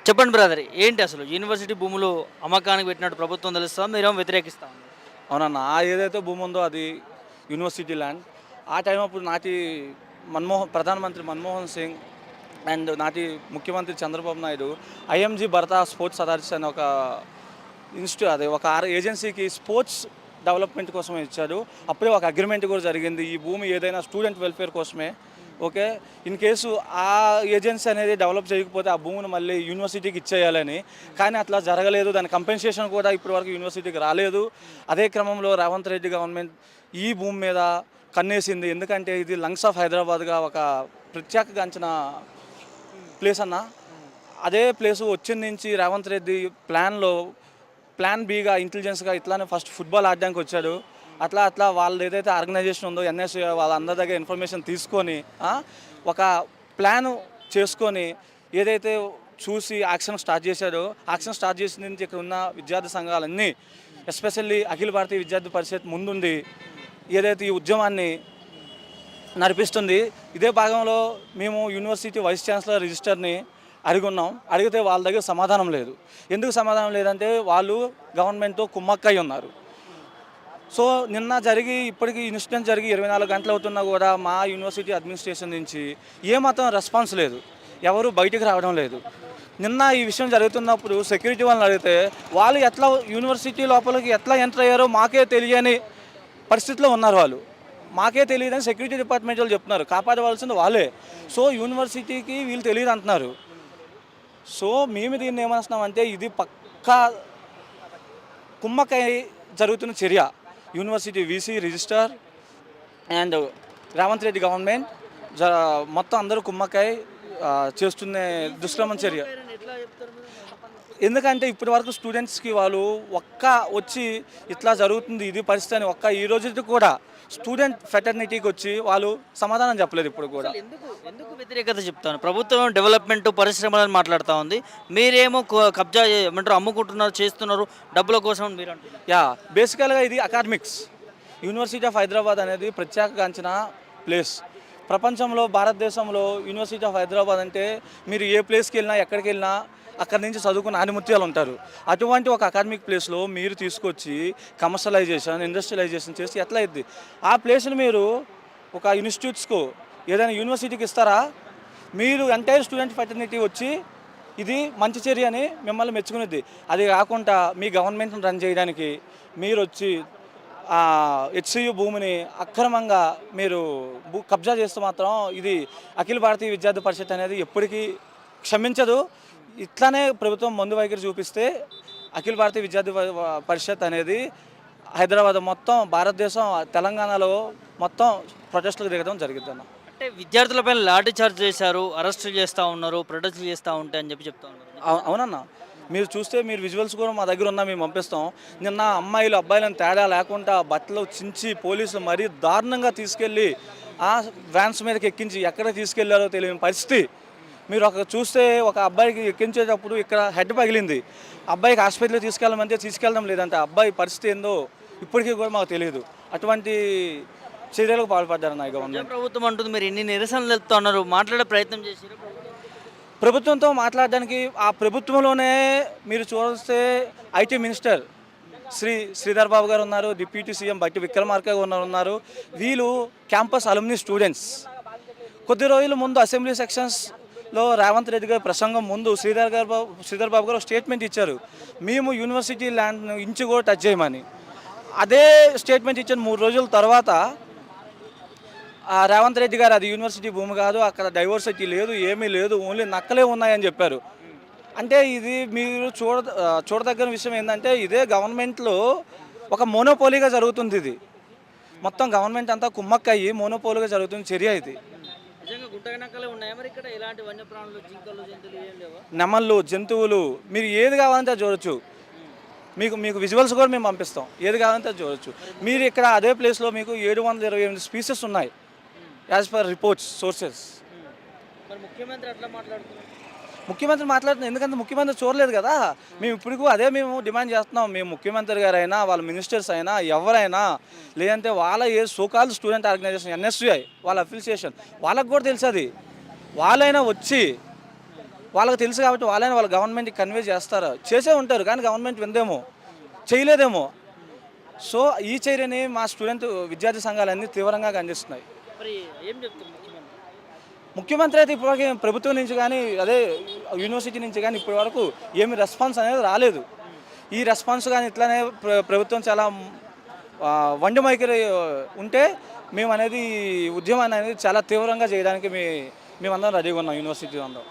చెప్పండి బ్రదర్. ఏంటి అసలు యూనివర్సిటీ భూములు అమ్మకానికి పెట్టినట్టు ప్రభుత్వం తెలుస్తా మీరేమో వ్యతిరేకిస్తా ఉన్నారు. అవునన్న. ఏదైతే భూమి ఉందో అది యూనివర్సిటీ ల్యాండ్. ఆ టైం అప్పుడు ప్రధానమంత్రి మన్మోహన్ సింగ్ అండ్ ముఖ్యమంత్రి Chandrababu Naidu IMG Bharata sports authorities అనే ఒక ఒక ఏజెన్సీకి స్పోర్ట్స్ డెవలప్మెంట్ కోసం ఇచ్చాడు. అప్పుడే ఒక అగ్రిమెంట్ కూడా జరిగింది. ఈ భూమి ఏదైనా స్టూడెంట్ వెల్ఫేర్ కోసమే. ఓకే. ఇన్ కేసు ఆ ఏజెన్సీ అనేది డెవలప్ చేయకపోతే ఆ భూమిని మళ్ళీ యూనివర్సిటీకి ఇచ్చేయాలని. కానీ అట్లా జరగలేదు. దాని కంపెన్సేషన్ కూడా ఇప్పటివరకు యూనివర్సిటీకి రాలేదు. అదే క్రమంలో రేవంత్ రెడ్డి గవర్నమెంట్ ఈ భూమి మీద కన్నేసింది. ఎందుకంటే ఇది లంగ్స్ ఆఫ్ హైదరాబాద్గా ఒక ప్రత్యేకగాంచిన ప్లేస్ అన్న. అదే ప్లేసు వచ్చిన నుంచి రేవంత్ రెడ్డి ప్లాన్ బిగా ఇంటెలిజెన్స్గా ఇట్లానే ఫస్ట్ ఫుట్బాల్ ఆడడానికి వచ్చాడు. అట్లా అట్లా వాళ్ళు ఏదైతే ఆర్గనైజేషన్ ఉందో ఎన్ఎస్యూ వాళ్ళందరి దగ్గర ఇన్ఫర్మేషన్ తీసుకొని ఒక ప్లాన్ చేసుకొని ఏదైతే చూసి యాక్షన్ స్టార్ట్ చేశాడో యాక్షన్ స్టార్ట్ చేసిన నుంచి ఇక్కడ ఉన్న విద్యార్థి సంఘాలన్నీ ఎస్పెషల్లీ అఖిల భారతీయ విద్యార్థి పరిషత్ ముందుండి ఏదైతే ఈ ఉద్యమాన్ని నడిపిస్తుంది. ఇదే భాగంలో మేము యూనివర్సిటీ వైస్ ఛాన్సలర్ రిజిస్టర్ని అడిగితే వాళ్ళ దగ్గర సమాధానం లేదు. ఎందుకు సమాధానం లేదంటే వాళ్ళు గవర్నమెంట్తో కుమ్మక్కై ఉన్నారు. సో ఇప్పటికీ ఇన్సిడెంట్ జరిగి 24 గంటలు అవుతున్నా కూడా మా యూనివర్సిటీ అడ్మినిస్ట్రేషన్ నుంచి ఏమాత్రం రెస్పాన్స్ లేదు. ఎవరు బయటికి రావడం లేదు. ఈ విషయం జరుగుతున్నప్పుడు సెక్యూరిటీ వాళ్ళని అడిగితే వాళ్ళు ఎట్లా యూనివర్సిటీ లోపలికి ఎట్లా ఎంటర్ అయ్యారో మాకే తెలియని పరిస్థితిలో ఉన్నారు. మాకే తెలియదని సెక్యూరిటీ డిపార్ట్మెంట్ వాళ్ళు చెప్తున్నారు. కాపాడవలసింది వాళ్ళే. సో యూనివర్సిటీకి వీళ్ళు తెలియదు అంటున్నారు. సో మేము దీన్ని ఏమనుస్తున్నామంటే ఇది పక్కా కుమ్మకై జరుగుతున్న చర్య. University VC register and Revanth Reddy government మొత్తం అందరూ కుమ్మకై చేస్తున్న దుష్క్రమణ చర్య. ఎందుకంటే ఇప్పటి వరకు స్టూడెంట్స్కి వాళ్ళు వచ్చి ఇట్లా జరుగుతుంది ఇది పరిస్థితి అని ఈ రోజుకి కూడా స్టూడెంట్ ఫెటర్నిటీకి వచ్చి వాళ్ళు సమాధానం చెప్పలేదు. ఇప్పుడు కూడా ఎందుకు వ్యతిరేకత చెప్తాను. ప్రభుత్వం డెవలప్మెంట్ పరిశ్రమలను మాట్లాడుతూ ఉంది. మీరేమో కబ్జా ఏమంటారు అమ్ముకుంటున్నారు, చేస్తున్నారు డబ్బుల కోసం మీరు అంటున్నారు. బేసికల్గా ఇది అకాడమిక్స్. యూనివర్సిటీ ఆఫ్ హైదరాబాద్ అనేది ప్రత్యేకగాంచిన ప్లేస్. ప్రపంచంలో భారతదేశంలో యూనివర్సిటీ ఆఫ్ హైదరాబాద్ అంటే మీరు ఏ ప్లేస్కి వెళ్ళినా ఎక్కడికి వెళ్ళినా అక్కడి నుంచి చదువుకున్న ఆనిముత్యాలు ఉంటారు. అటువంటి ఒక అకాడమిక్ ప్లేస్లో మీరు తీసుకొచ్చి కమర్షియలైజేషన్ ఇండస్ట్రియలైజేషన్ చేసి ఎట్లా అయింది? ఆ ప్లేస్ని మీరు ఒక ఇన్స్టిట్యూట్స్కు ఏదైనా యూనివర్సిటీకి ఇస్తారా? మీరు ఎంటైర్ స్టూడెంట్ ఫెటర్నిటీ వచ్చి ఇది మంచి చర్య అని మిమ్మల్ని మెచ్చుకునేది. అది కాకుండా మీ గవర్నమెంట్ని రన్ చేయడానికి మీరు వచ్చి హెచ్సియు భూమిని అక్రమంగా మీరు కబ్జా చేస్తూ మాత్రం ఇది అఖిల భారతీయ విద్యార్థి పరిషత్ అనేది ఎప్పటికీ క్షమించదు. ఇట్లానే ప్రభుత్వం ముందు వైఖరి చూపిస్తే అఖిల భారతీయ విద్యార్థి పరిషత్ అనేది హైదరాబాద్ మొత్తం భారతదేశం తెలంగాణలో మొత్తం ప్రొటెస్టులు దిగడం జరుగుతుంది. అంటే విద్యార్థులపై లాఠీ చార్జ్ చేశారు, అరెస్టులు చేస్తూ ఉన్నారు, ప్రొటెస్టులు చేస్తూ ఉంటాయి అని చెప్తా ఉన్నారు. అవునన్నా. మీరు చూస్తే మీరు విజువల్స్ కూడా మా దగ్గర ఉన్నా మేము పంపిస్తాం. అమ్మాయిలు అబ్బాయిలను తేడా లేకుండా బట్టలు చించి పోలీసులు మరీ దారుణంగా తీసుకెళ్ళి వ్యాన్స్ మీదకి ఎక్కించి ఎక్కడ తీసుకెళ్లారో తెలియని పరిస్థితి. మీరు చూస్తే ఒక అబ్బాయికి ఎక్కించేటప్పుడు ఇక్కడ హెడ్ పగిలింది. అబ్బాయికి హాస్పిటల్కి తీసుకెళ్ళడం లేదంటే అబ్బాయి పరిస్థితి ఏందో ఇప్పటికీ కూడా మాకు తెలియదు. అటువంటి చర్యలకు పాల్పడ్డారు నా గవర్నమెంట్. ప్రభుత్వం అంటుంది మీరు ఇన్ని నిరసనలు వెళ్తున్నారు, మాట్లాడే ప్రయత్నం చేశారు. ప్రభుత్వంతో మాట్లాడడానికి ఆ ప్రభుత్వంలోనే మీరు చూస్తే ఐటీ మినిస్టర్ శ్రీధర్ బాబు గారు ఉన్నారు, డిప్యూటీ సీఎం బట్టి విక్రమార్క గారు ఉన్నారు. వీళ్ళు క్యాంపస్ అలుమ్ని స్టూడెంట్స్. కొద్ది రోజుల ముందు అసెంబ్లీ సెక్షన్స్లో రేవంత్ రెడ్డి గారి ప్రసంగం ముందు శ్రీధర్ బాబు గారు స్టేట్మెంట్ ఇచ్చారు, మేము యూనివర్సిటీ ల్యాండ్ ఇంచు కూడా టచ్ చేయమని. అదే స్టేట్మెంట్ ఇచ్చిన 3 రోజుల తర్వాత రేవంత్ రెడ్డి గారు అది యూనివర్సిటీ భూమి కాదు, అక్కడ డైవర్సిటీ లేదు, ఏమీ లేదు, ఓన్లీ నక్కలే ఉన్నాయని చెప్పారు. అంటే ఇది మీరు చూడదగిన విషయం ఏంటంటే ఇదే గవర్నమెంట్లో ఒక మోనోపోలీగా జరుగుతుంది. ఇది మొత్తం గవర్నమెంట్ అంతా కుమ్మక్కయ్యి మోనోపోలీగా జరుగుతున్న చర్య ఇది. నెమళ్ళు, జంతువులు మీరు ఏది కావాలంటే అది చూడొచ్చు. మీకు విజువల్స్ కూడా మేము పంపిస్తాం. ఏది కావాలంటే అది చూడొచ్చు. మీరు ఇక్కడ అదే ప్లేస్లో మీకు 728 స్పీసెస్ ఉన్నాయి యాజ్ పర్ రిపోర్ట్స్ సోర్సెస్. ముఖ్యమంత్రి మాట్లాడుతున్నారు ఎందుకంటే ముఖ్యమంత్రి చూడలేదు కదా. మేము ఇప్పటికూ మేము డిమాండ్ చేస్తున్నాం. మేము ముఖ్యమంత్రి గారైనా వాళ్ళ మినిస్టర్స్ అయినా ఎవరైనా లేదంటే వాళ్ళ సోకాల్ స్టూడెంట్ ఆర్గనైజేషన్ ఎన్ఎస్యుఐ వాళ్ళ అఫిలియేషన్ వాళ్ళకు కూడా తెలుసు. అది వాళ్ళైనా వచ్చి వాళ్ళకి తెలుసు కాబట్టి వాళ్ళ గవర్నమెంట్కి కన్వే చేస్తారు, చేసే ఉంటారు, కానీ గవర్నమెంట్ విందేమో, చేయలేదేమో. సో ఈ చర్యని మా విద్యార్థి సంఘాలన్నీ తీవ్రంగా ఖండిస్తున్నాయి. మరి ఏం చెప్తారు ముఖ్యమంత్రి? ముఖ్యమంత్రి అయితే ఇప్పటివరకు ప్రభుత్వం నుంచి కానీ అదే యూనివర్సిటీ నుంచి కానీ ఇప్పటి వరకు ఏమి రెస్పాన్స్ అనేది రాలేదు. ఈ రెస్పాన్స్ కానీ ఇట్లానే ప్రభుత్వం చాలా వండి మైఖరి ఉంటే మేము అనేది ఉద్యమాన్ని అనేది చాలా తీవ్రంగా చేయడానికి మేమందరం రెడీగా ఉన్నాం, యూనివర్సిటీ అందరం.